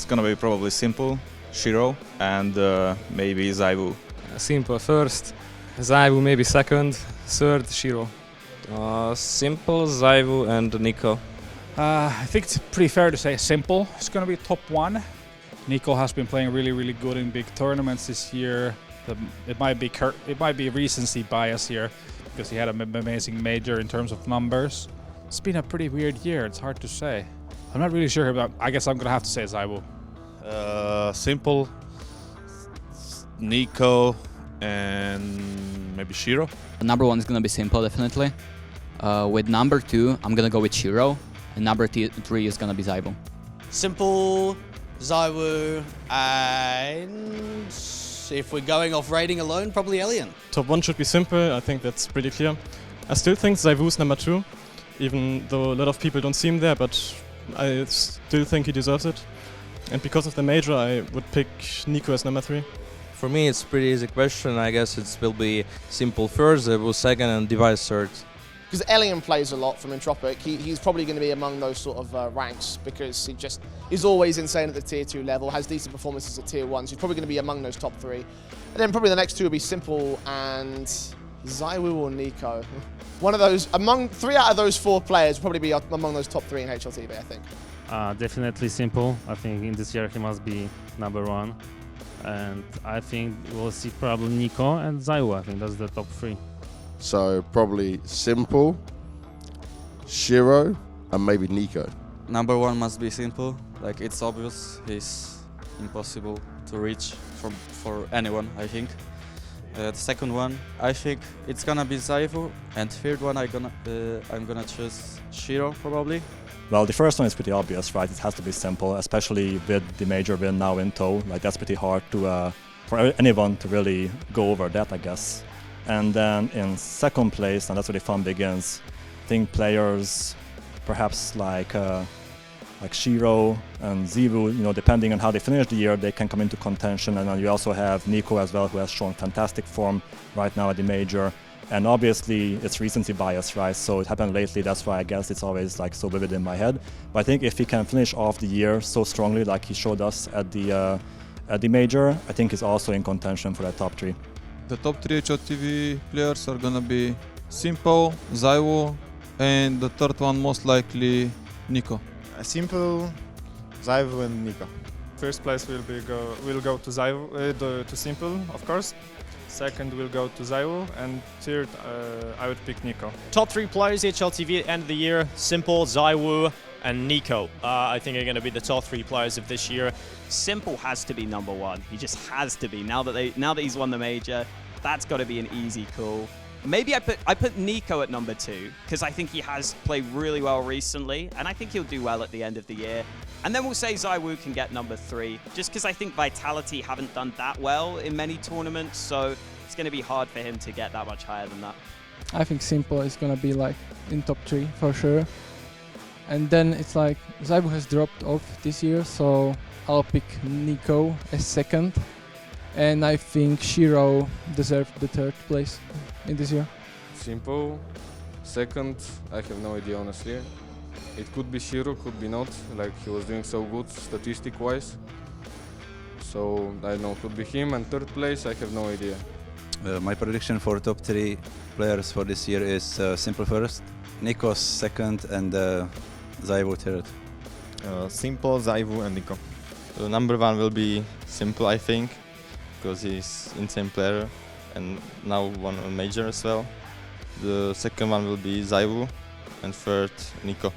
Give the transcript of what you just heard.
It's gonna be probably simple, Shiro, and maybe Zaiwu. Simple first, Zaiwu maybe second, third Shiro. Simple, Zaiwu and Nico. I think it's pretty fair to say simple. It's going to be top one. Nico has been playing really good in big tournaments this year. It might be recency bias here because he had an amazing major in terms of numbers. It's been a pretty weird year. It's hard to say. I'm not really sure, but I guess I'm going to have to say Zaiwu. Simple, Nico, and maybe Shiro. Number one is gonna be simple, definitely. With number two, I'm gonna go with Shiro, and number three is gonna be Zaiwu. Simple, Zaiwu, and if we're going off rating alone, probably Elian. Top one should be simple, I think that's pretty clear. I still think Zaiwu's number two, even though a lot of people don't see him there, but I still think he deserves it. And because of the major, I would pick Nico as number three. For me, it's a pretty easy question. I guess it will be simple first, Zaiwu second, and Device third. Because Elian plays a lot from Entropic, he's probably going to be among those sort of ranks because he's always insane at the tier 2 level, has decent performances at tier 1, so he's probably going to be among those top three. And then probably the next two will be Simple and Zaiwu or Nico. One of those, among 3 out of those 4 players will probably be among those top 3 in HLTV, I think. Definitely Simple. I think in this year he must be number one. And I think we'll see probably Nico and Zaiwu. I think that's the top 3. So probably Simple, Shiro, and maybe Nico. Number one must be Simple. Like, it's obvious, he's impossible to reach for anyone, I think. The second one, I think it's gonna be Zaiwu, and third one I'm gonna choose Shiro probably. Well, the first one is pretty obvious, right? It has to be Simple, especially with the major win now in tow. Like, that's pretty hard to for anyone to really go over that, I guess. And then in second place, and that's where the fun begins, I think players perhaps like Shiro and Zaiwu, depending on how they finish the year, they can come into contention. And then you also have Nico as well, who has shown fantastic form right now at the major. And obviously, it's recency bias, right? So it happened lately, that's why I guess it's always like so vivid in my head. But I think if he can finish off the year so strongly like he showed us at the major, I think he's also in contention for that top 3. The top 3 HLTV players are gonna be Simple, Zaiwu, and the third one most likely Nico. Simple, Zaiwu and Nico. First place will go to Zaiwu, to Simple, of course. Second will go to Zaiwu, and third I would pick Nico. Top 3 players HLTV at the end of the year: Simple, Zaiwu, and Nico. I think are going to be the top 3 players of this year. Simple has to be number one. He just has to be. Now that he's won the major, that's got to be an easy call. Maybe I put Nico at number 2 because I think he has played really well recently, and I think he'll do well at the end of the year. And then we'll say Zaiwu can get number 3, just because I think Vitality haven't done that well in many tournaments, so it's going to be hard for him to get that much higher than that. I think Simple is going to be like in top 3 for sure. And then it's like Zaiwu has dropped off this year, so I'll pick Nico as second. And I think Shiro deserved the third place in this year. Simple. Second, I have no idea honestly. It could be Shiro, could be not. Like, he was doing so good statistic-wise. So I don't know, could be him. And third place, I have no idea. My prediction for top 3 players for this year is Simple first, Nico second, and Zaiwu third. Simple, Zaiwu and Nico. Number 1 will be Simple, I think, because he's insane player and now won a major as well. The second one will be Zaiwu, and third Nico.